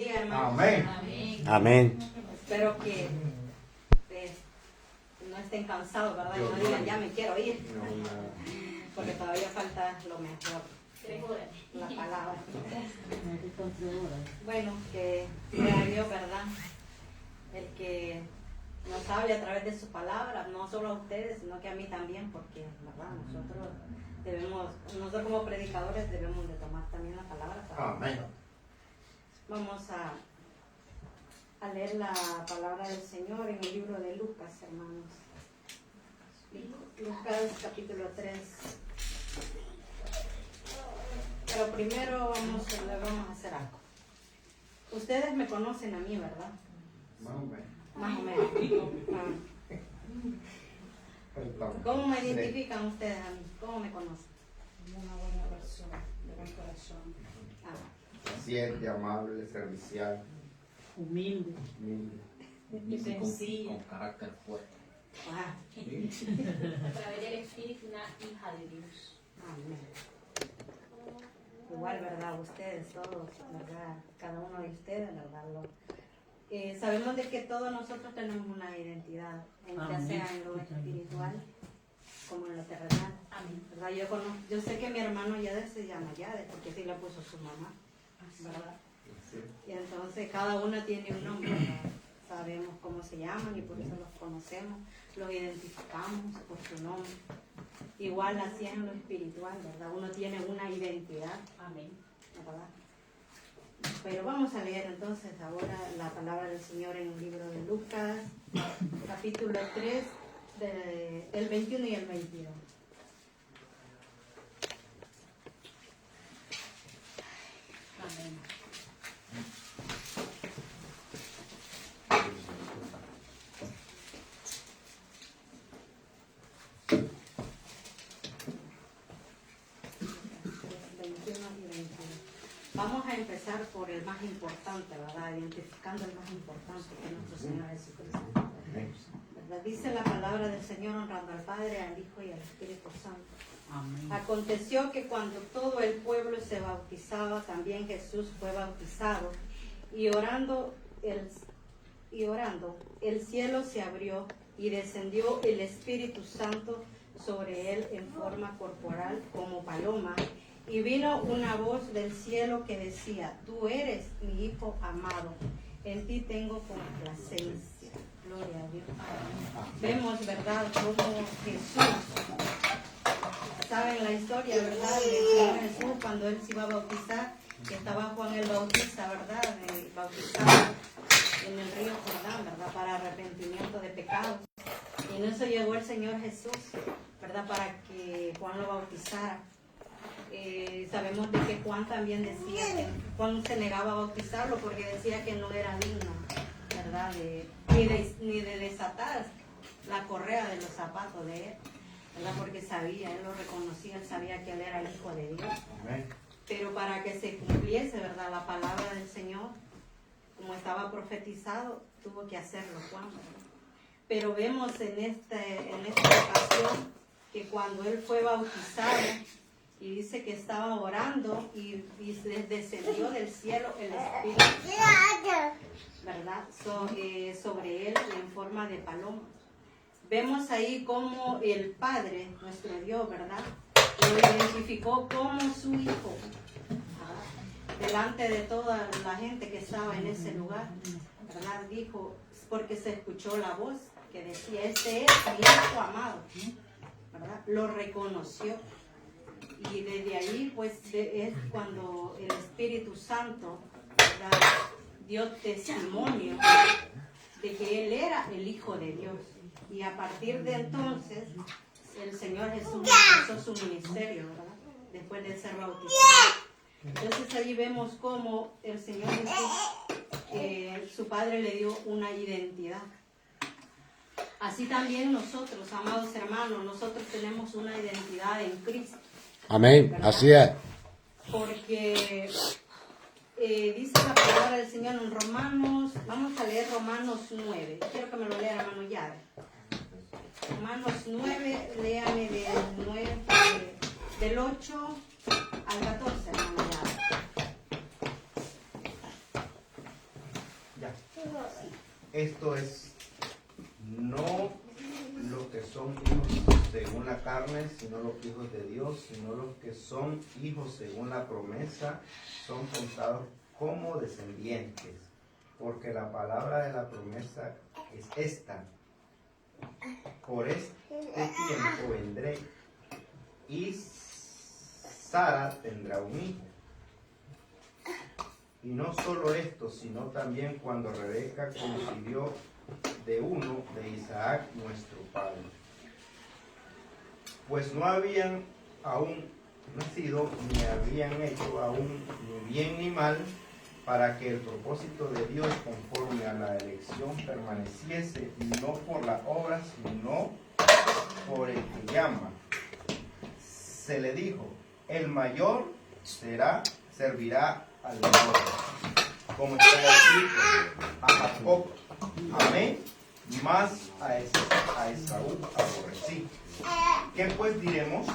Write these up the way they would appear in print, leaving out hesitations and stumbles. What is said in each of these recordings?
Amén. Amén. Amén. Espero que no estén cansados, ¿verdad? Y no digan, ya me quiero ir. Porque todavía falta lo mejor. 3 horas. La palabra. Bueno, que sea Dios, ¿verdad? El que nos hable a través de su palabra, no solo a ustedes, sino que a mí también, porque, ¿verdad? Nosotros como predicadores debemos de tomar también la palabra. Amén. Vamos a leer la palabra del Señor en el libro de Lucas, hermanos. Lucas capítulo 3. Pero primero vamos a hacer algo. Ustedes me conocen a mí, ¿verdad? Más o menos. ¿Cómo me identifican ustedes a mí? ¿Cómo me conocen? Una buena persona, de buen corazón. Paciente, amable, servicial, Humilde. humilde. Sencilla. Con carácter fuerte. Ah, A través del Espíritu, una hija de Dios. amén. Igual, ¿verdad? Ustedes todos, ¿verdad? Cada uno de ustedes, ¿verdad? Sabemos de que todos nosotros tenemos una identidad, ya sea en lo espiritual como en lo terrenal. Amén. ¿Verdad? Yo sé que mi hermano Yade se llama Yade, porque así le puso su mamá, ¿verdad? Y entonces cada uno tiene un nombre, ¿verdad? Sabemos cómo se llaman y por eso los conocemos, los identificamos por su nombre. Igual así es en lo espiritual, ¿verdad? Uno tiene una identidad, Amén. ¿verdad? Pero vamos a leer entonces ahora la palabra del Señor en el libro de Lucas, capítulo 3, el 21 y el 22. Amén. Vamos a empezar por el más importante, ¿verdad? Identificando el más importante, que es nuestro Señor Jesucristo. ¿Verdad? Dice la palabra del Señor honrando al Padre, al Hijo y al Espíritu Santo. Amén. Aconteció que cuando todo el pueblo se bautizaba, también Jesús fue bautizado, y orando, el cielo se abrió y descendió el Espíritu Santo sobre él en forma corporal como paloma. Y vino una voz del cielo que decía, tú eres mi Hijo amado, en ti tengo complacencia. Gloria a Dios. Vemos, ¿verdad?, cómo Jesús, ¿saben la historia, verdad?, del Señor Jesús cuando él se iba a bautizar, que estaba Juan el Bautista, ¿verdad?, bautizado en el río Jordán, ¿verdad?, para arrepentimiento de pecados. Y en eso llegó el Señor Jesús, ¿verdad?, para que Juan lo bautizara. Sabemos de que Juan también decía que Juan se negaba a bautizarlo porque decía que no era digno, ¿verdad?, ni de desatar la correa de los zapatos de él, ¿verdad?, porque sabía, él lo reconocía, él sabía que él era el Hijo de Dios. Amén. Pero para que se cumpliese, ¿verdad?, la palabra del Señor, como estaba profetizado, tuvo que hacerlo Juan, ¿verdad? Pero vemos en esta ocasión que cuando él fue bautizado, y dice que estaba orando y descendió del cielo el Espíritu, ¿verdad?, sobre él en forma de paloma. Vemos ahí cómo el Padre, nuestro Dios, ¿verdad?, lo identificó como su Hijo, ¿verdad?, delante de toda la gente que estaba en ese lugar, ¿verdad? Dijo, porque se escuchó la voz que decía, este es mi Hijo amado, ¿verdad? Lo reconoció. Y desde ahí, pues, es cuando el Espíritu Santo, ¿verdad?, dio testimonio de que Él era el Hijo de Dios. Y a partir de entonces, el Señor Jesús empezó su ministerio, ¿verdad?, después de ser bautizado. Entonces allí vemos cómo el Señor Jesús, su Padre le dio una identidad. Así también nosotros, amados hermanos, nosotros tenemos una identidad en Cristo. Amén, ¿verdad? así es. Porque dice la palabra del Señor en Romanos, vamos a leer Romanos 9. Quiero que me lo lea, hermano Yade. Romanos 9, léame del 8 al 14, hermano Yade. Esto es no los que son hijos según la carne, sino los hijos de Dios, sino los que son hijos según la promesa, son contados como descendientes, porque la palabra de la promesa es esta: por este tiempo vendré y Sara tendrá un hijo. Y no solo esto, sino también cuando Rebeca concibió de uno de Isaac nuestro padre, pues no habían aún nacido, ni habían hecho aún ni bien ni mal, para que el propósito de Dios conforme a la elección permaneciese, no por la obra, sino por el que llama. Se le dijo: el mayor servirá al menor, como está escrito: a Jacob amé, más a Esaú aborrecí. ¿Qué pues diremos?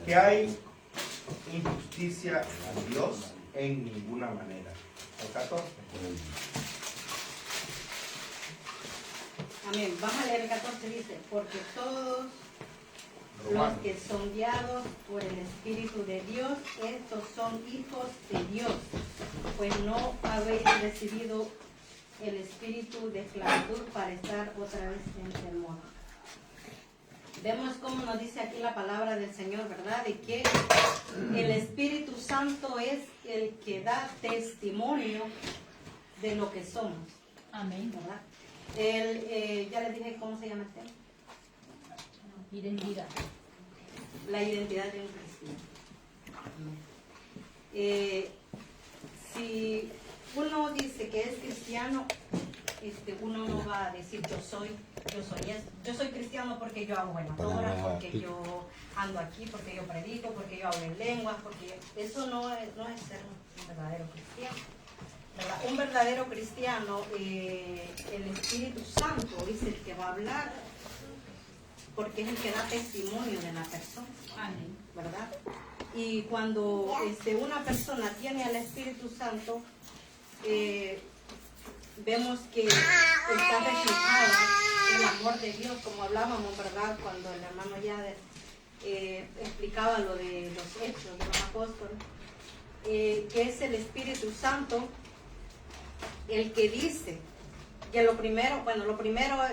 ¿Que hay injusticia a Dios? En ninguna manera. El 14. Amén. Vamos a leer el 14, dice: porque todos los que son guiados por el Espíritu de Dios, estos son hijos de Dios, pues no habéis recibido el espíritu de esclavitud para estar otra vez en temor. Vemos cómo nos dice aquí la palabra del Señor, ¿verdad? De que el Espíritu Santo es el que da testimonio de lo que somos. Amén. ¿Verdad? Ya les dije cómo se llama el tema. Identidad. La identidad de un cristiano. Si uno dice que es cristiano, uno no va a decir yo soy esto. Yo soy cristiano porque yo hago buenas obras, porque yo ando aquí, porque yo predico, porque yo hablo en lenguas, porque eso no es ser un verdadero cristiano. ¿Verdad? Un verdadero cristiano, el Espíritu Santo es el que va a hablar, porque es el que da testimonio de la persona. Amén. ¿Verdad? Y cuando una persona tiene al Espíritu Santo, vemos que está reflejada el amor de Dios, como hablábamos, ¿verdad? Cuando el hermano ya explicaba lo de los hechos de los apóstoles, que es el Espíritu Santo el que dice que lo primero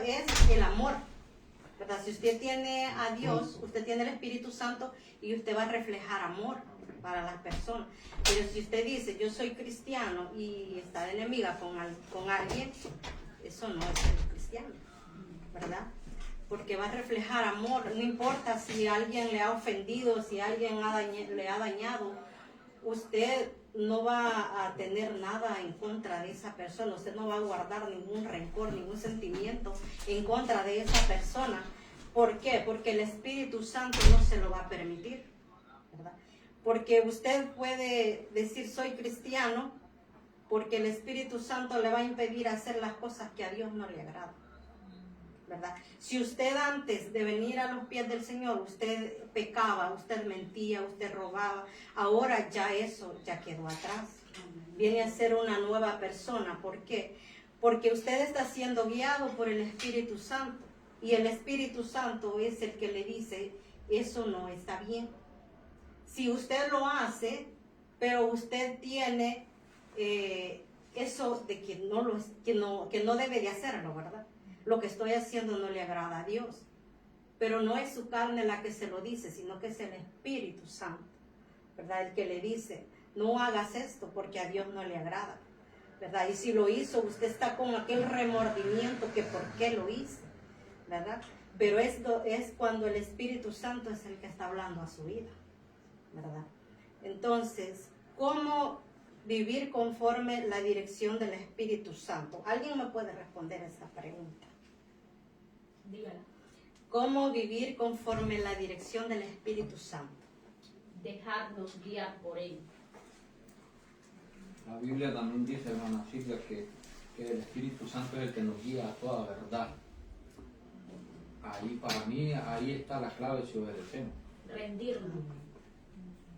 es el amor, ¿verdad? Si usted tiene a Dios, usted tiene el Espíritu Santo y usted va a reflejar amor para las personas. Pero si usted dice yo soy cristiano y está de enemiga con alguien, eso no es ser cristiano, ¿verdad? Porque va a reflejar amor, no importa si alguien le ha ofendido, si alguien le ha dañado, usted no va a tener nada en contra de esa persona, usted no va a guardar ningún rencor, ningún sentimiento en contra de esa persona. ¿Por qué? Porque el Espíritu Santo no se lo va a permitir, ¿verdad? Porque usted puede decir soy cristiano, porque el Espíritu Santo le va a impedir hacer las cosas que a Dios no le agradan, ¿verdad? Si usted antes de venir a los pies del Señor, usted pecaba, usted mentía, usted robaba, ahora ya eso ya quedó atrás. Viene a ser una nueva persona. ¿Por qué? Porque usted está siendo guiado por el Espíritu Santo. Y el Espíritu Santo es el que le dice, eso no está bien. Si usted lo hace, pero usted tiene eso de que no debe de hacerlo, ¿verdad? Lo que estoy haciendo no le agrada a Dios. Pero no es su carne la que se lo dice, sino que es el Espíritu Santo, ¿verdad? El que le dice, no hagas esto porque a Dios no le agrada, ¿verdad? Y si lo hizo, usted está con aquel remordimiento que por qué lo hice, ¿verdad? Pero esto es cuando el Espíritu Santo es el que está hablando a su vida, ¿verdad? Entonces, ¿cómo vivir conforme la dirección del Espíritu Santo? ¿Alguien me puede responder esa pregunta? Dígala. ¿Cómo vivir conforme la dirección del Espíritu Santo? Dejarnos guiar por Él. La Biblia también dice, hermana Silvia, que el Espíritu Santo es el que nos guía a toda verdad. Ahí, para mí, ahí está la clave si obedecemos. Rendirnos.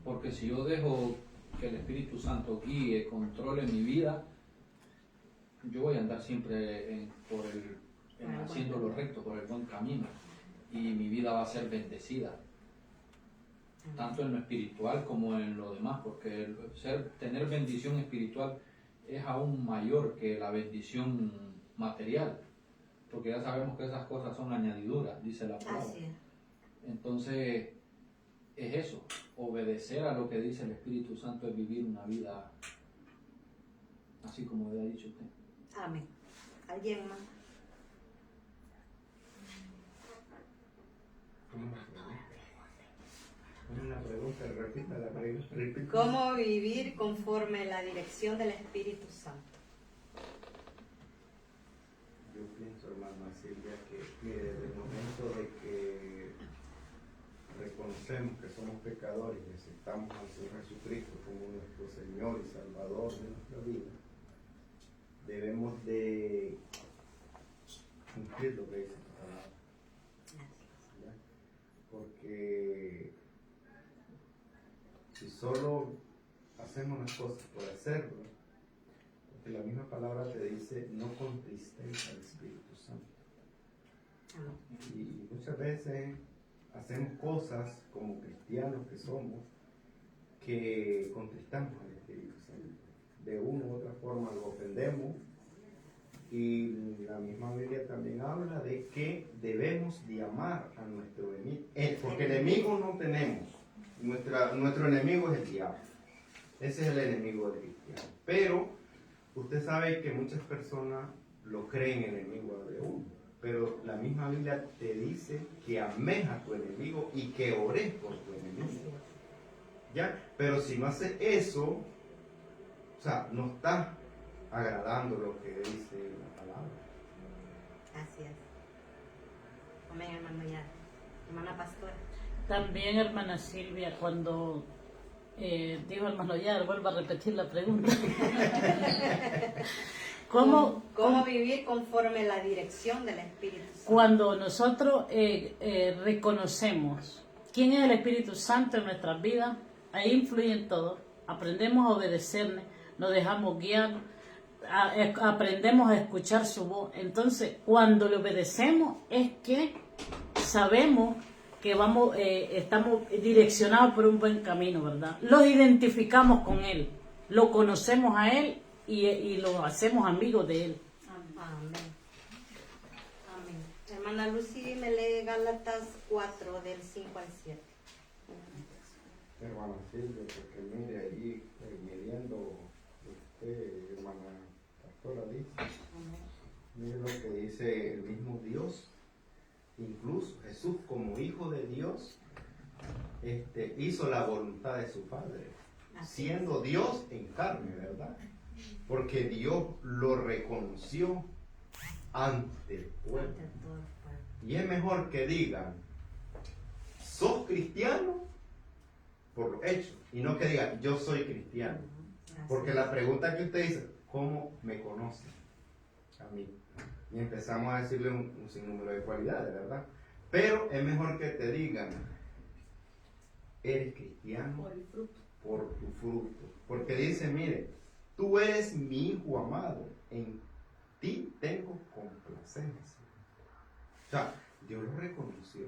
Porque si yo dejo que el Espíritu Santo guíe, controle mi vida, yo voy a andar siempre haciendo lo recto, por el buen camino, y mi vida va a ser bendecida, tanto en lo espiritual como en lo demás, porque tener bendición espiritual es aún mayor que la bendición material, porque ya sabemos que esas cosas son añadiduras, dice la palabra. Así es. Entonces, es eso, obedecer a lo que dice el Espíritu Santo es vivir una vida así como había dicho usted. Amén. ¿Alguien más? Una pregunta, repita la pregunta. ¿Cómo vivir conforme la dirección del Espíritu Santo? Yo pienso, hermana Silvia, que desde el momento de que reconocemos que somos pecadores y aceptamos al Señor Jesucristo como nuestro Señor y Salvador de nuestra vida, debemos de cumplir lo que dice su palabra. ¿Ya? Porque si solo hacemos las cosas por hacerlo, porque la misma palabra te dice no contristéis al Espíritu Santo. Y muchas veces hacemos cosas como cristianos que somos que contristamos al Espíritu Santo. De una u otra forma lo ofendemos, y la misma Biblia también habla de que debemos de amar a nuestro enemigo, porque enemigo no tenemos, nuestro enemigo es el diablo, ese es el enemigo del cristiano, pero usted sabe que muchas personas lo creen enemigo de uno, pero la misma Biblia te dice que ames a tu enemigo y que ores por tu enemigo, ¿ya? Pero si no haces eso, o sea, no estás agradando lo que dice la palabra. Así es. Amén, hermano ya. Hermana Pastora. También, hermana Silvia, cuando dijo hermano Yar, vuelvo a repetir la pregunta. ¿Cómo vivir conforme la dirección del Espíritu Santo? Cuando nosotros reconocemos quién es el Espíritu Santo en nuestras vidas, ahí influye en todo. Aprendemos a obedecerle, nos dejamos guiar, aprendemos a escuchar su voz. Entonces, cuando le obedecemos es que sabemos que estamos direccionados por un buen camino, ¿verdad? Los identificamos con Él, lo conocemos a Él y lo hacemos amigos de Él. Amén. Amén. Hermana Lucy, me lee Gálatas 4, del 5 al 7. Hermana Silvia, porque mire allí, midiendo usted, hermana Pastora, dice, mire lo que dice el mismo Dios. Incluso Jesús, como hijo de Dios, hizo la voluntad de su Padre, siendo Dios en carne, ¿verdad? Porque Dios lo reconoció ante el pueblo. Y es mejor que digan, sos cristiano por los hechos, y no que digan, yo soy cristiano. Porque la pregunta que usted dice, ¿cómo me conoce a mí? Y empezamos a decirle un sinnúmero de cualidades, ¿verdad? Pero es mejor que te digan, eres cristiano por tu fruto. Porque dice, mire, tú eres mi hijo amado, en ti tengo complacencia. O sea, Dios lo reconoció,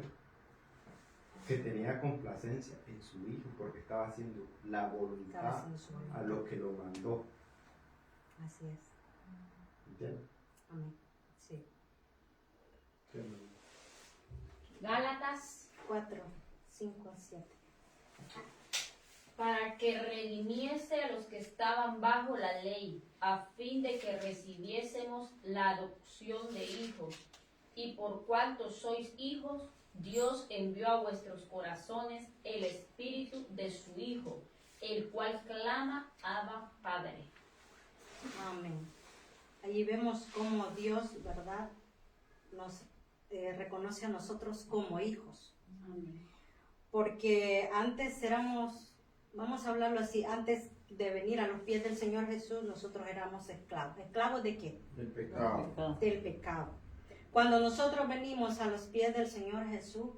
que tenía complacencia en su hijo, porque estaba haciendo la voluntad a lo que lo mandó. Así es. ¿Entiendes? Amén. Sí. Gálatas 4, 5 al 7. para que redimiese a los que estaban bajo la ley, a fin de que recibiésemos la adopción de hijos. Y por cuanto sois hijos, Dios envió a vuestros corazones el espíritu de su Hijo, el cual clama, Abba, Padre. Amén. Allí vemos cómo Dios, ¿verdad?, nos reconoce a nosotros como hijos. Amén. Porque antes éramos, vamos a hablarlo así, antes de venir a los pies del Señor Jesús, nosotros éramos esclavos. ¿Esclavos de qué? Del pecado. Del pecado. Cuando nosotros venimos a los pies del Señor Jesús,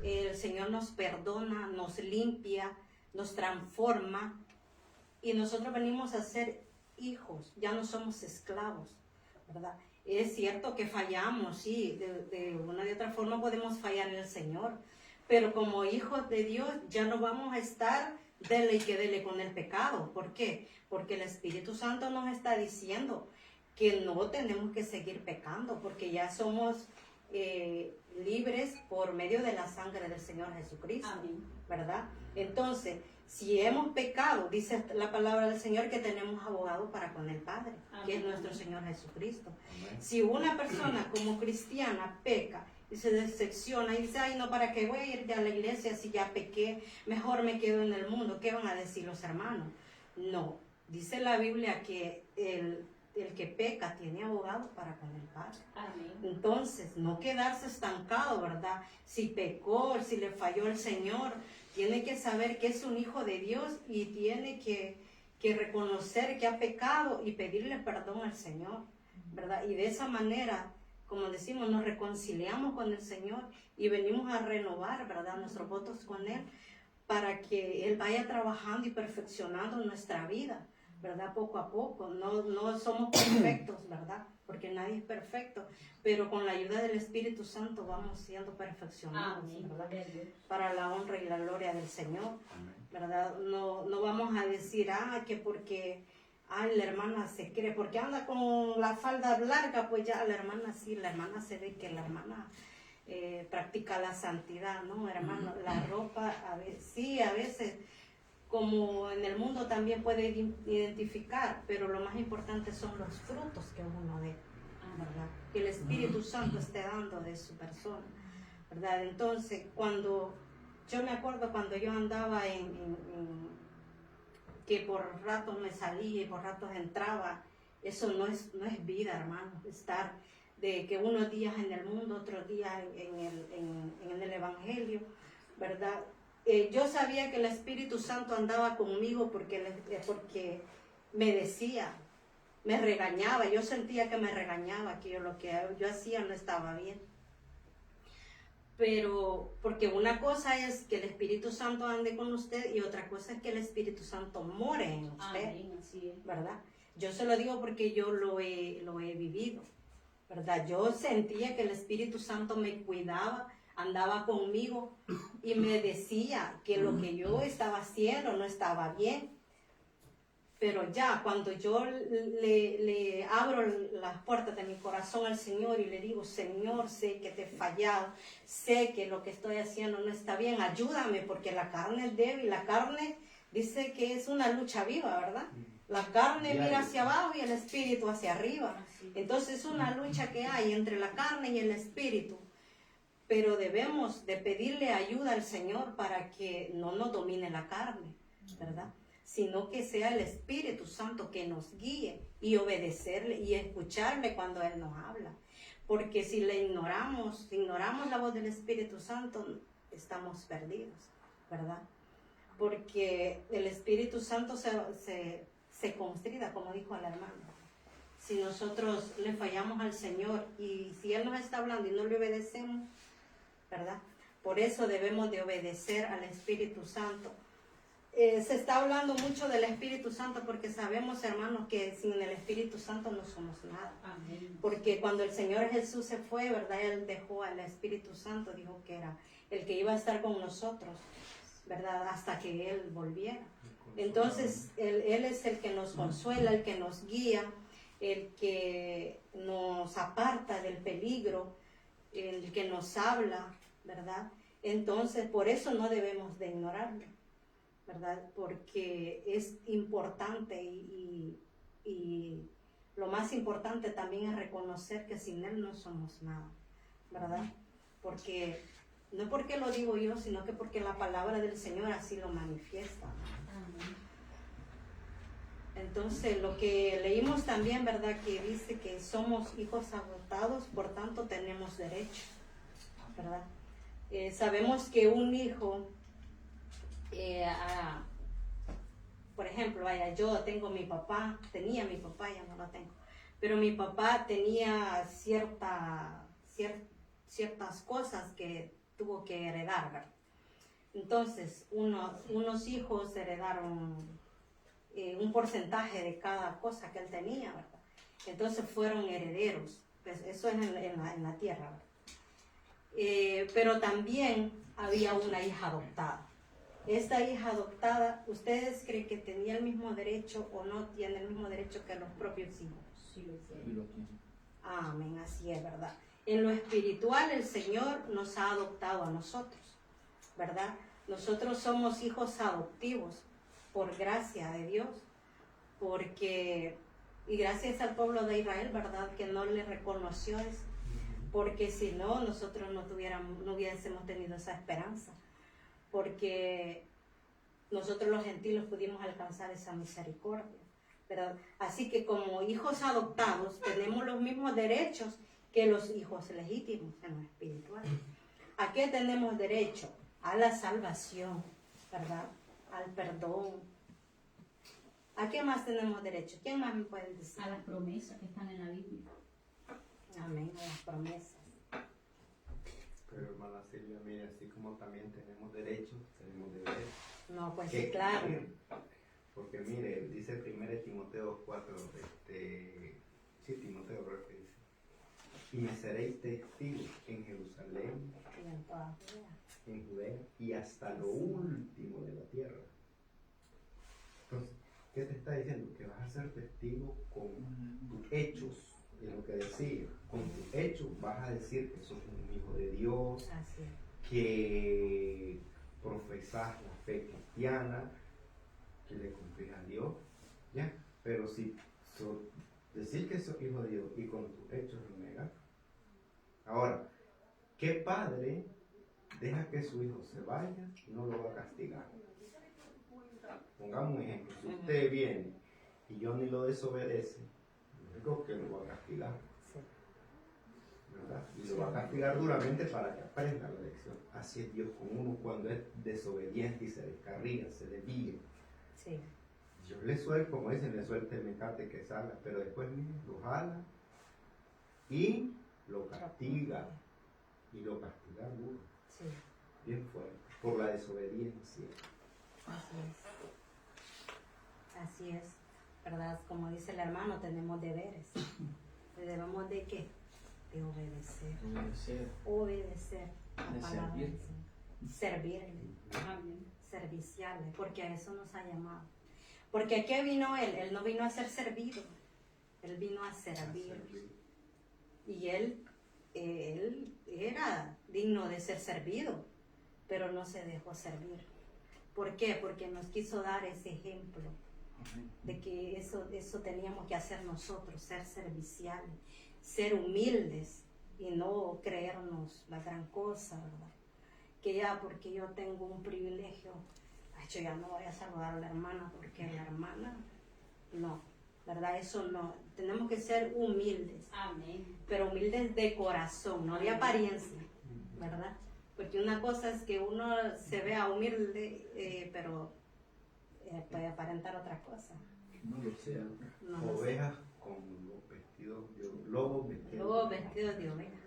el Señor nos perdona, nos limpia, nos transforma, y nosotros venimos a ser hijos, ya no somos esclavos, ¿verdad? Es cierto que fallamos, sí, de una y otra forma podemos fallar en el Señor, pero como hijos de Dios ya no vamos a estar dele y que dele con el pecado. ¿Por qué? Porque el Espíritu Santo nos está diciendo que no tenemos que seguir pecando, porque ya somos libres por medio de la sangre del Señor Jesucristo, Amén. ¿verdad? Entonces, si hemos pecado, dice la palabra del Señor que tenemos abogado para con el Padre, que es Amén. nuestro Señor Jesucristo. Amén. Si una persona como cristiana peca y se decepciona y dice, ay no, ¿para qué voy a ir a la iglesia si ya pequé? Mejor me quedo en el mundo. ¿Qué van a decir los hermanos? No, dice la Biblia que el que peca tiene abogado para con el Padre. Amén. Entonces, no quedarse estancado, ¿verdad? Si pecó, si le falló el Señor, tiene que saber que es un hijo de Dios y tiene que reconocer que ha pecado y pedirle perdón al Señor, ¿verdad? Y de esa manera, como decimos, nos reconciliamos con el Señor y venimos a renovar, ¿verdad?, nuestros votos con Él para que Él vaya trabajando y perfeccionando nuestra vida, ¿verdad? Poco a poco. No somos perfectos, ¿verdad? Porque nadie es perfecto, pero con la ayuda del Espíritu Santo vamos siendo perfeccionados, Amén. ¿verdad? Para la honra y la gloria del Señor, Amén. ¿verdad? No vamos a decir, que porque la hermana se cree, porque anda con la falda larga, pues ya la hermana sí, la hermana se ve que la hermana practica la santidad, ¿no, hermano? La ropa, sí, a veces, como en el mundo también puede identificar, pero lo más importante son los frutos que uno ve, ¿verdad? Que el Espíritu Santo esté dando de su persona, ¿verdad? Entonces, yo me acuerdo cuando yo andaba que por ratos me salía y por ratos entraba, eso no es vida, hermano, estar de que unos días en el mundo, otros días en el Evangelio, ¿verdad? Yo sabía que el Espíritu Santo andaba conmigo porque me decía, me regañaba, yo sentía que me regañaba, que lo que yo hacía no estaba bien. Pero, porque una cosa es que el Espíritu Santo ande con usted y otra cosa es que el Espíritu Santo more en usted, Amén, así es. ¿verdad? Yo se lo digo porque yo lo he vivido, ¿verdad? Yo sentía que el Espíritu Santo me cuidaba, andaba conmigo y me decía que lo que yo estaba haciendo no estaba bien. Pero ya cuando yo le abro las puertas de mi corazón al Señor y le digo, Señor, sé que te he fallado, sé que lo que estoy haciendo no está bien, ayúdame, porque la carne es débil, la carne dice que es una lucha viva, ¿verdad? La carne mira hacia abajo y el espíritu hacia arriba. Entonces es una lucha que hay entre la carne y el espíritu. Pero debemos de pedirle ayuda al Señor para que no nos domine la carne, ¿verdad? Sino que sea el Espíritu Santo que nos guíe y obedecerle y escucharle cuando Él nos habla. Porque si ignoramos la voz del Espíritu Santo, estamos perdidos, ¿verdad? Porque el Espíritu Santo se constrida, como dijo el hermano. Si nosotros le fallamos al Señor y si Él nos está hablando y no le obedecemos, ¿verdad? Por eso debemos de obedecer al Espíritu Santo. Se está hablando mucho del Espíritu Santo porque sabemos, hermanos, que sin el Espíritu Santo no somos nada. Amén. Porque cuando el Señor Jesús se fue, ¿verdad? Él dejó al Espíritu Santo, dijo que era el que iba a estar con nosotros, ¿verdad? Hasta que Él volviera. Entonces, Él es el que nos consuela, el que nos guía, el que nos aparta del peligro, el que nos habla, ¿verdad? Entonces, por eso no debemos de ignorarlo, ¿verdad? Porque es importante y lo más importante también es reconocer que sin Él no somos nada, ¿verdad? Porque, no porque lo digo yo, sino que porque la palabra del Señor así lo manifiesta. Amén. Entonces, lo que leímos también, ¿verdad? Que dice que somos hijos adoptados, por tanto tenemos derechos, ¿verdad? Sabemos que un hijo, por ejemplo, yo tengo tenía mi papá, ya no lo tengo, pero mi papá tenía ciertas cosas que tuvo que heredar, ¿verdad? Entonces, unos hijos heredaron un porcentaje de cada cosa que él tenía, ¿verdad? Entonces fueron herederos, pues eso es en la tierra, ¿verdad? Pero también había una hija adoptada. Esta hija adoptada, ¿ustedes creen que tenía el mismo derecho o no tiene el mismo derecho que los propios hijos? Sí, lo sé. Y lo tiene. Amén, así es, ¿verdad? En lo espiritual el Señor nos ha adoptado a nosotros, ¿verdad? Nosotros somos hijos adoptivos por gracia de Dios, y gracias al pueblo de Israel, ¿verdad? Que no le reconoció eso, porque si no, nosotros no hubiésemos tenido esa esperanza, porque nosotros los gentiles pudimos alcanzar esa misericordia, ¿verdad? Así que como hijos adoptados tenemos los mismos derechos que los hijos legítimos en lo espiritual. ¿A qué tenemos derecho? A la salvación, ¿verdad? Al perdón. ¿A qué más tenemos derecho? ¿Quién más me puede decir? A las promesas que están en la Biblia. Amén, a las promesas. Pero hermana Silvia, mire, así como también tenemos derechos, tenemos deberes. No, pues ¿Qué sí, claro. cumplir? Porque mire, dice 1 Timoteo 4, Timoteo creo que dice, y me seréis testigos en Jerusalén, Y en toda Judea. en Judea y hasta lo último de la tierra. Entonces, ¿qué te está diciendo? Que vas a ser testigo con tus hechos, de lo que decía. Con tus hechos vas a decir que sos un hijo de Dios, Así es. que profesás la fe cristiana, que le cumplís a Dios, ¿ya? Pero si decir que sos hijo de Dios y con tus hechos lo negas. Ahora, ¿qué padre deja que su hijo se vaya y no lo va a castigar? Pongamos un ejemplo, si usted viene y yo ni lo desobedece, digo que lo va a castigar, Sí. ¿verdad? Y lo va a castigar duramente para que aprenda la lección. Así es Dios con uno cuando es desobediente y se descarría, se desvía. Sí. Dios le suelta, como dicen, le suelta el mecate que salga, pero después mire, lo jala y lo castiga. Y lo castiga duro, Sí. bien fuerte, por la desobediencia. Así es. Así es, ¿verdad? Como dice el hermano, tenemos deberes. ¿Debemos de qué? De obedecer. Obedecer la De palabra servir. del Señor. Servirle. Serviciarle, porque a eso nos ha llamado. Porque ¿a qué vino Él? Él no vino a ser servido. Él vino a servir. Y Él era digno de ser servido, pero no se dejó servir. ¿Por qué? Porque nos quiso dar ese ejemplo de que eso teníamos que hacer nosotros, ser serviciales, ser humildes y no creernos la gran cosa, ¿verdad? Que ya porque yo tengo un privilegio, yo ya no voy a saludar a la hermana porque la hermana, no, ¿verdad? Eso no, tenemos que ser humildes. Amén. Pero humildes de corazón, no de apariencia, ¿verdad? Porque una cosa es que uno se vea humilde, pero puede aparentar otra cosa. No lo sea. No lo sé. Ovejas con lobos vestidos Luego vestidos de oveja,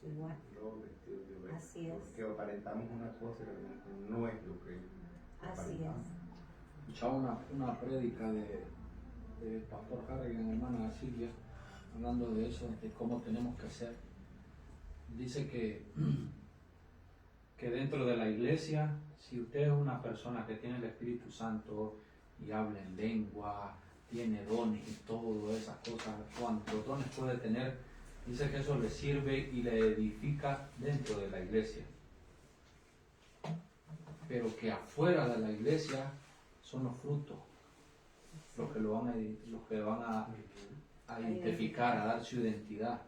igual. Lobos vestidos de ovejas. Así es. Porque aparentamos una cosa y realmente no es lo que Así aparentamos. es. Escuchaba una prédica de Pastor Harrigan, hermana Silvia, hablando de eso, de cómo tenemos que hacer. Dice que dentro de la iglesia, si usted es una persona que tiene el Espíritu Santo y habla en lengua, tiene dones y todas esas cosas, cuántos dones puede tener, dice que eso le sirve y le edifica dentro de la iglesia. Pero que afuera de la iglesia son los frutos los que van a identificar, a dar su identidad.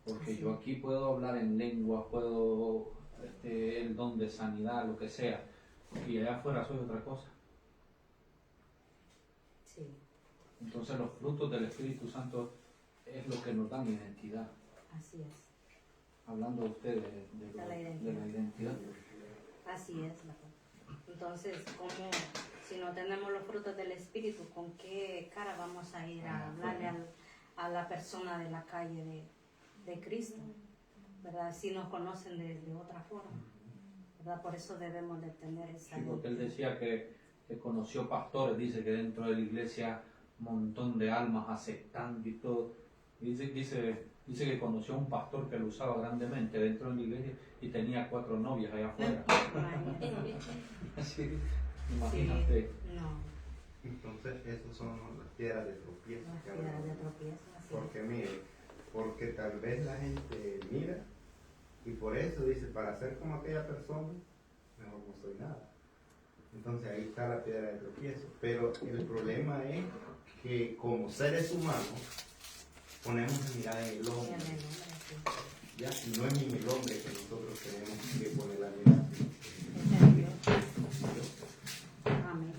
Porque yo aquí puedo hablar en lengua, puedo el don de sanidad, lo que sea, y allá afuera soy otra cosa. Sí. Entonces los frutos del Espíritu Santo es lo que nos dan identidad. Así es. Hablando ustedes de la identidad. Así es, ¿verdad? Entonces, ¿cómo, si no tenemos los frutos del Espíritu, con qué cara vamos a ir a hablarle a la persona de la calle de Cristo? ¿Verdad? Si nos conocen de otra forma, ¿verdad? Por eso debemos de tener esa... Sí, porque él decía que que conoció pastores, dice que dentro de la iglesia un montón de almas aceptando y todo. Dice que conoció a un pastor que lo usaba grandemente dentro de la iglesia y tenía 4 novias allá afuera. Así, imagínate. No, Entonces, esos son las piedras de tropiezo. las que piedras de hablamos. tropiezo. Así es. Porque mire, porque tal vez la gente mira y por eso dice, para ser como aquella persona, mejor no soy nada. Entonces ahí está la piedra de tropiezo. Pero el problema es que como seres humanos ponemos la mirada en el Sí, en hombre, el nombre, sí. ¿ya? Y no es en el hombre que nosotros tenemos que poner la mirada. Es en Dios. Amén.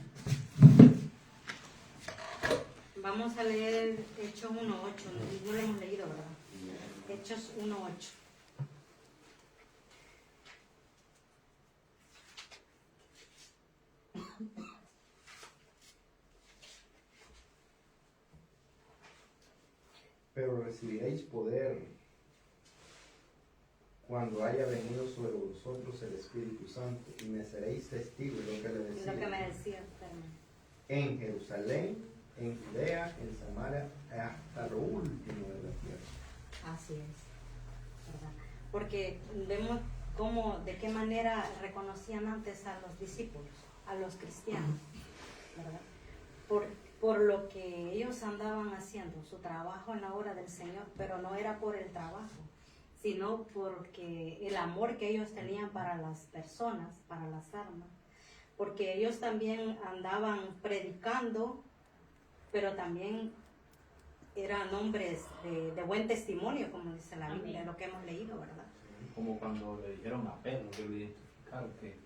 Vamos a leer Hechos 1:8. No lo hemos leído, ¿verdad? Hechos 1:8. Pero recibiréis poder cuando haya venido sobre vosotros el Espíritu Santo y me seréis testigos, lo que le Es lo que me decía, decía, Carmen. en Jerusalén, en Judea, en Samaria, hasta lo último de la tierra. Así es, ¿verdad? Porque vemos cómo, de qué manera reconocían antes a los discípulos, a los cristianos, ¿verdad? Por lo que ellos andaban haciendo, su trabajo en la obra del Señor, pero no era por el trabajo, sino porque el amor que ellos tenían para las personas, para las almas, porque ellos también andaban predicando, pero también eran hombres de buen testimonio, como dice la Biblia, lo que hemos leído, ¿verdad? Como cuando le dijeron a Pedro, que lo identificaron, que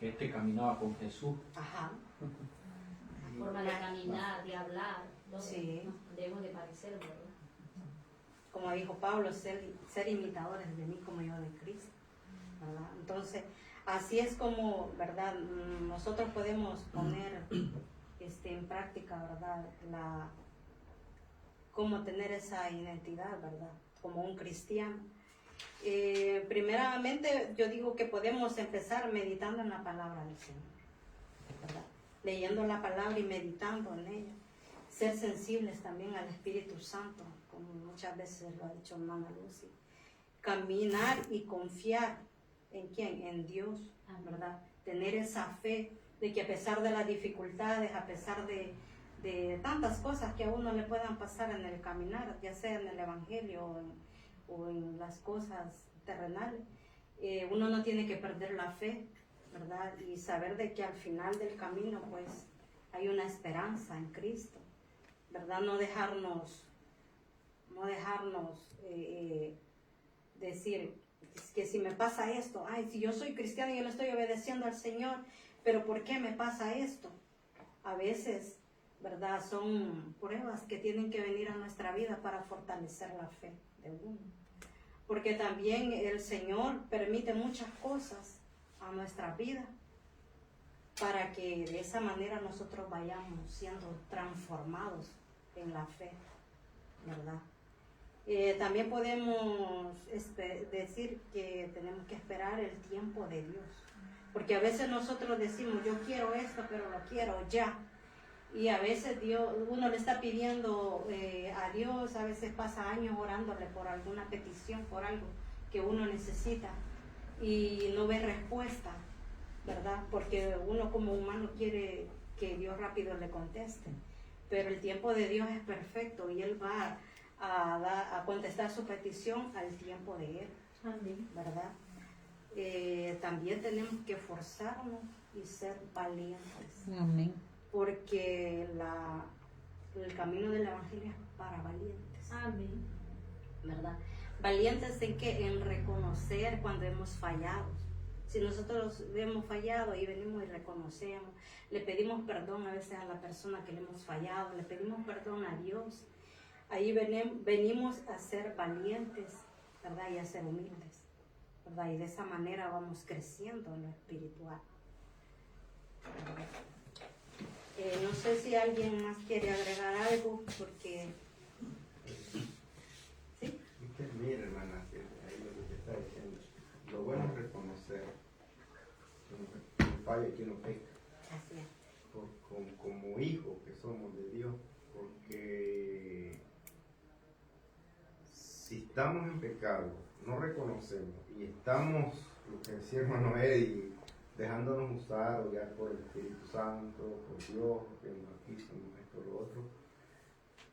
este caminaba con Jesús. Ajá. La forma de caminar, de hablar, ¿no? Sí. Debemos de parecer, ¿verdad? Como dijo Pablo, ser imitadores de mí como yo de Cristo, ¿verdad? Entonces, así es como, ¿verdad? Nosotros podemos poner en práctica, ¿verdad? Cómo tener esa identidad, ¿verdad? Como un cristiano. Primeramente, yo digo que podemos empezar meditando en la palabra del Señor, ¿verdad? Leyendo la palabra y meditando en ella. Ser sensibles también al Espíritu Santo, como muchas veces lo ha dicho hermana Lucy. Caminar y confiar en quién, en Dios, ¿verdad? Tener esa fe de que a pesar de las dificultades, a pesar de tantas cosas que a uno le puedan pasar en el caminar, ya sea en el Evangelio o en las cosas terrenales, uno no tiene que perder la fe, ¿verdad? Y saber de que al final del camino pues hay una esperanza en Cristo, ¿verdad? No dejarnos decir que si me pasa esto, ay, si yo soy cristiano y yo le estoy obedeciendo al Señor, pero ¿por qué me pasa esto? A veces, ¿verdad? Son pruebas que tienen que venir a nuestra vida para fortalecer la fe de uno. Porque también el Señor permite muchas cosas a nuestra vida para que de esa manera nosotros vayamos siendo transformados en la fe, ¿verdad? También podemos decir que tenemos que esperar el tiempo de Dios, porque a veces nosotros decimos, yo quiero esto, pero lo quiero ya, y a veces uno le está pidiendo a Dios, a veces pasa años orándole por alguna petición, por algo que uno necesita, y no ve respuesta, ¿verdad? Porque uno como humano quiere que Dios rápido le conteste, pero el tiempo de Dios es perfecto y Él va a contestar su petición al tiempo de Él, ¿verdad? También tenemos que esforzarnos y ser valientes. Amén. Porque el camino del Evangelio es para valientes. Amén. ¿Verdad? Valientes en qué? En reconocer cuando hemos fallado. Si nosotros hemos fallado y venimos y reconocemos, le pedimos perdón a veces a la persona que le hemos fallado, le pedimos perdón a Dios. Ahí venimos a ser valientes, ¿verdad? Y a ser humildes, ¿verdad? Y de esa manera vamos creciendo en lo espiritual. No sé si alguien más quiere agregar algo, porque... ¿Sí? Es que mira, hermana, que ahí lo que te está diciendo, lo bueno es reconocer el fallo que uno peca, Así es. ¿por como hijos que somos de Dios, porque si estamos en pecado, no reconocemos y estamos, lo que decía hermano Eddie, dejándonos usar o guiar por el Espíritu Santo, por Dios, viendo aquí, somos esto, lo otro,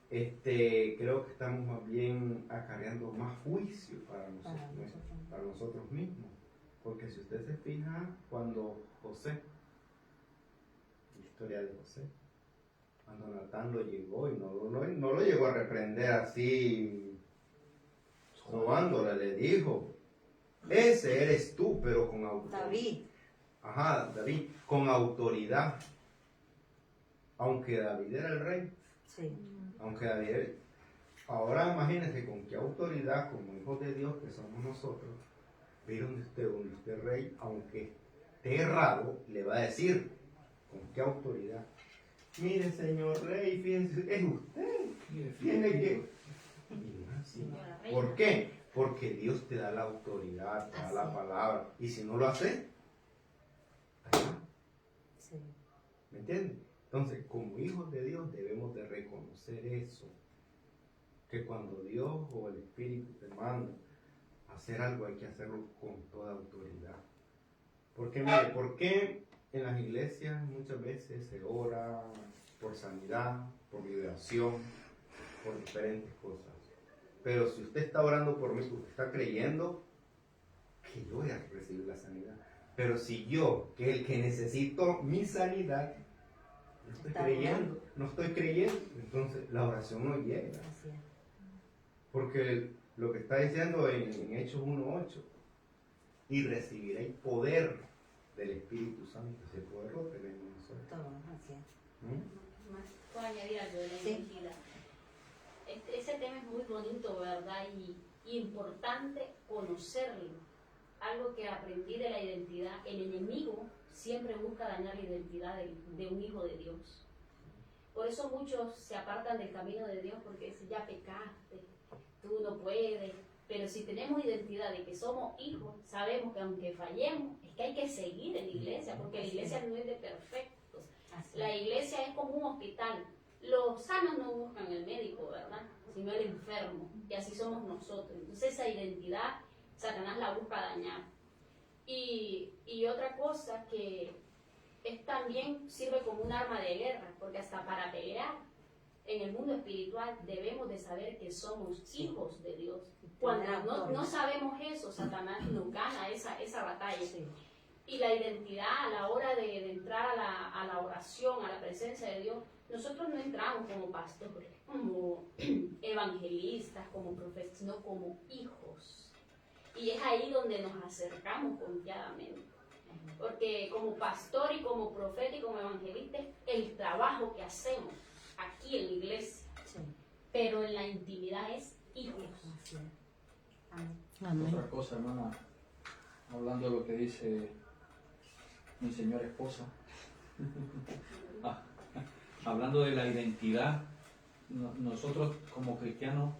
creo que estamos más bien acarreando más juicio para nosotros mismos. Porque si usted se fija, cuando José, la historia de José, cuando Natán lo llegó y no lo llegó a reprender así, robándole, le dijo, ese eres tú, pero con autoridad. David, con autoridad. Aunque David era el rey. Sí. Ahora imagínense con qué autoridad, como hijos de Dios que somos nosotros, ver donde usted es rey, aunque esté errado, le va a decir con qué autoridad. Mire, señor rey, fíjense, es usted. Tiene que. ¿Por qué? Porque Dios te da la autoridad, te da la palabra. Y si no lo hace, ¿me entiendes? Entonces, como hijos de Dios debemos de reconocer eso. Que cuando Dios o el Espíritu te manda hacer algo, hay que hacerlo con toda autoridad. Porque mire, ¿por qué en las iglesias muchas veces se ora por sanidad, por liberación, por diferentes cosas? Pero si usted está orando por mí, usted está creyendo que yo voy a recibir la sanidad. Pero si yo, que es el que necesito mi sanidad, no estoy creyendo, entonces la oración no llega. Porque lo que está diciendo en Hechos 1:8, y recibiréis poder del Espíritu Santo. Ese poder lo tenemos nosotros. Puedo añadir algo de la identidad. Ese tema es muy bonito, ¿verdad? Y importante conocerlo. Algo que aprendí de la identidad, el enemigo siempre busca dañar la identidad de un hijo de Dios. Por eso muchos se apartan del camino de Dios porque dicen, ya pecaste, tú no puedes. Pero si tenemos identidad de que somos hijos, sabemos que aunque fallemos, es que hay que seguir en la iglesia, porque la iglesia no es de perfectos. La iglesia es como un hospital. Los sanos no buscan el médico, ¿verdad? Sino el enfermo. Y así somos nosotros. Entonces esa identidad, Satanás la busca dañar. Y otra cosa que también sirve como un arma de guerra, porque hasta para pelear en el mundo espiritual debemos de saber que somos hijos de Dios. Cuando no sabemos eso, Satanás nos gana esa batalla. Y la identidad a la hora de entrar a la oración, a la presencia de Dios, nosotros no entramos como pastores, como evangelistas, como profetas, sino como hijos. Y es ahí donde nos acercamos confiadamente. Porque como pastor y como profeta y como evangelista es el trabajo que hacemos aquí en la iglesia. Pero en la intimidad es hijos. Amén. Otra cosa, hermana, hablando de lo que dice mi señora esposa, hablando de la identidad, nosotros como cristianos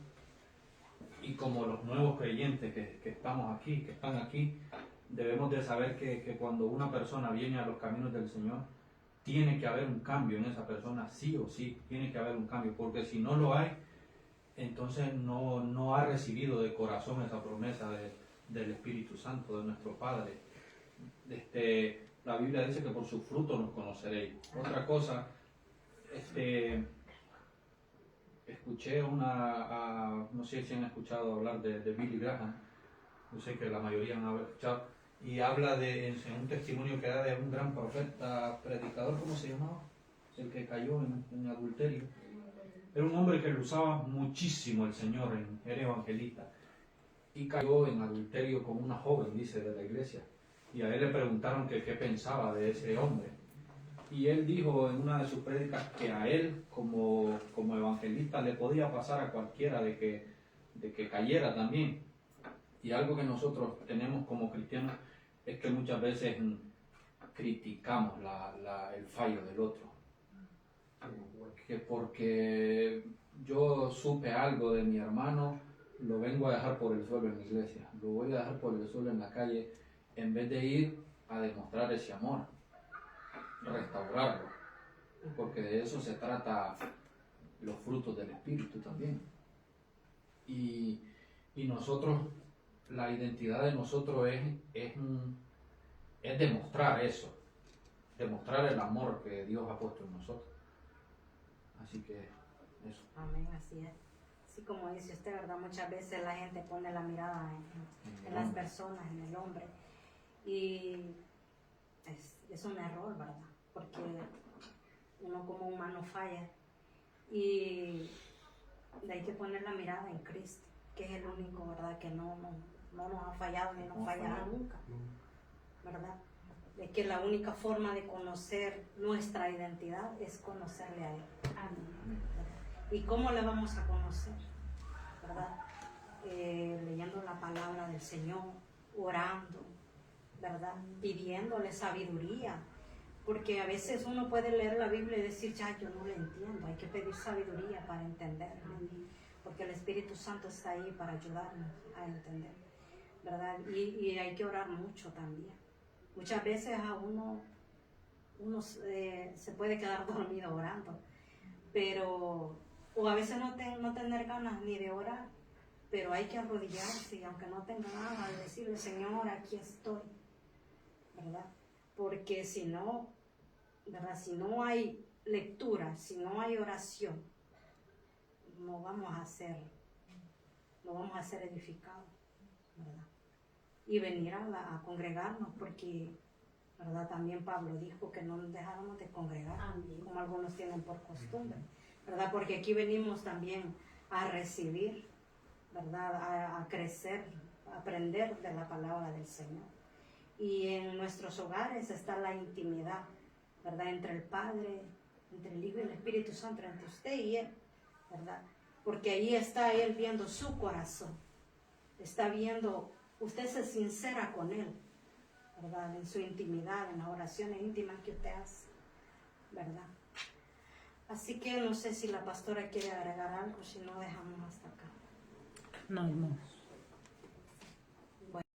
y como los nuevos creyentes que estamos aquí, que están aquí, debemos de saber que cuando una persona viene a los caminos del Señor, tiene que haber un cambio en esa persona, sí o sí, tiene que haber un cambio, porque si no lo hay, entonces no ha recibido de corazón esa promesa del Espíritu Santo, de nuestro Padre. La Biblia dice que por sus frutos nos conoceréis. Otra cosa, escuché no sé si han escuchado hablar de Billy Graham, yo sé que la mayoría han escuchado, y habla en un testimonio que da de un gran profeta, predicador, ¿cómo se llamaba? El que cayó en adulterio. Era un hombre que lo usaba muchísimo el Señor, era evangelista, y cayó en adulterio con una joven, dice, de la iglesia. Y a él le preguntaron qué pensaba de ese hombre. Y él dijo en una de sus prédicas que a él, como evangelista, le podía pasar a cualquiera de que cayera también. Y algo que nosotros tenemos como cristianos es que muchas veces criticamos el fallo del otro. Porque yo supe algo de mi hermano, lo vengo a dejar por el suelo en la iglesia, lo voy a dejar por el suelo en la calle, en vez de ir a demostrar ese amor, restaurarlo. porque de eso se trata los frutos del Espíritu también. Y nosotros, la identidad de nosotros es demostrar eso, demostrar el amor que Dios ha puesto en nosotros. Así que eso. Amén, así es. Así como dice usted, ¿verdad? Muchas veces la gente pone la mirada en las personas, en el hombre. Y es un error, ¿verdad? Porque uno como humano falla. Y hay que poner la mirada en Cristo, que es el único, ¿verdad? Que no nos ha fallado ni nos fallará nunca, ¿verdad? De que la única forma de conocer nuestra identidad es conocerle a Él. Amén. ¿Y cómo le vamos a conocer? ¿Verdad? Leyendo la palabra del Señor, orando, ¿verdad? Pidiéndole sabiduría. Porque a veces uno puede leer la Biblia y decir, ya, yo no la entiendo. Hay que pedir sabiduría para entenderla. Porque el Espíritu Santo está ahí para ayudarnos a entender, ¿verdad? Y hay que orar mucho también. Muchas veces a uno se puede quedar dormido orando, pero, o a veces no tener ganas ni de orar, pero hay que arrodillarse y aunque no tenga nada, decirle, Señor, aquí estoy, ¿verdad? Porque si no, ¿verdad? Si no hay lectura, si no hay oración, no vamos a ser edificados, ¿verdad? Y venir a congregarnos, porque, ¿verdad? También Pablo dijo que no nos dejáramos de congregar, como algunos tienen por costumbre, ¿verdad? Porque aquí venimos también a recibir, ¿verdad? A crecer, a aprender de la palabra del Señor. Y en nuestros hogares está la intimidad, ¿verdad? Entre el Padre, entre el Hijo y el Espíritu Santo, entre usted y Él, ¿verdad? Porque ahí está Él viendo su corazón, está viendo, usted se sincera con Él, ¿verdad? En su intimidad, en las oraciones íntimas que usted hace, ¿verdad? Así que no sé si la pastora quiere agregar algo, si no dejamos hasta acá. No, hermano.